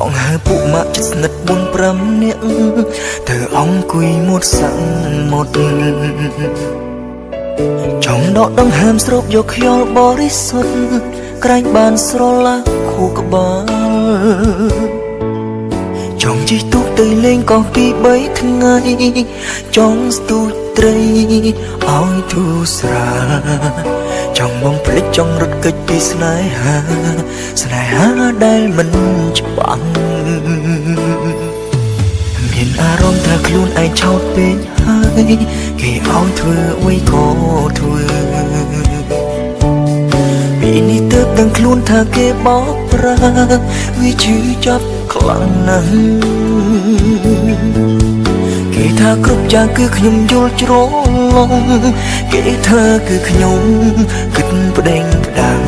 ងហើពុម៉ាក់ចិត្តស្និទ្ធ4-5នាក់ធ្វើអង្គុយមួយសាំងមួយចង់ដកដង្ហើមស្រូបយកខ្យល់បរិសុទ្ធក្រែងបានស្រឡាខួរក្បាលចង់ជិះទូកទៅលេងកោះពី3ថ្ងៃចង់ស្ទូចត្រីឲ្យធូរស្រាលចង់បំភ្លេចចង់រត់គេចពីស្នេហាដែលមិនច្បាស់មានអារម្មណ៍ថាខ្លួនឯងឆោតពេកហើយគេឲ្យធ្វើអ្វីក៏ធ្វើពីនេះទើបដឹងខ្លួនថាគេបោកប្រាស់វាឈឺចាប់ខ្លាំងណាស់គេថាគ្រប់យ៉ាងគឺខ្ញុំយល់ច្រឡំគេថាគឺខ្ញុំគិតប្តេងផ្ដាំ